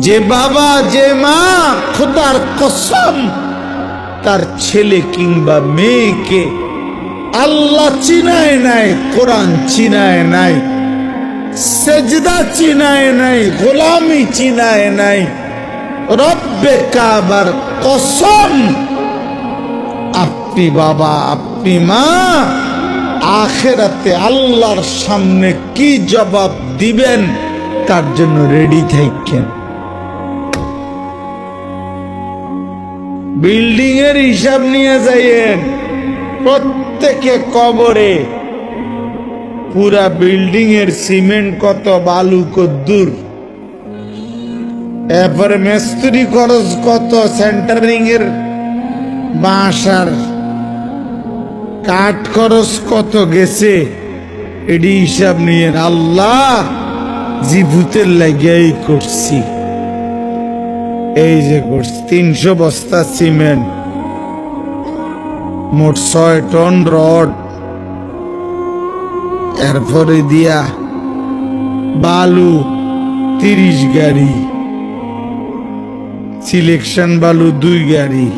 যে বাবা যে মা খোদার কসম তার ছেলে কিংবা মেয়েকে আল্লাহ চিনায় নাই, কোরআন চিনায় নাই, সেজদা চিনায় নাই, গোলামি চিনায় নাই, রব্বে কাবার কসম আপনি বাবা আপনি মা আখিরাতে আল্লাহর সামনে কি জবাব দিবেন তার জন্য রেডি থাকেন। বিল্ডিং এর হিসাব নিয়ে যাইয়েন প্রত্যেকে কবরে, পুরা বিল্ডিং এর সিমেন্ট কত, বালু কদ্দুর, এরপরে মিস্ত্রি খরচ কত, সেন্টারিং এর বাঁশ আর কাঠ খরচ কত গেছে, এডি হিসাব নিয়ে আল্লাহ জীবুতের লাগিয়াই করছি, এই যে করছি 300 বস্তা সিমেন্ট, মোট 6 টন রড, এরপরে দিয়া বালু 30 গাড়ি, সিলেকশন বালু 2 গাড়ি।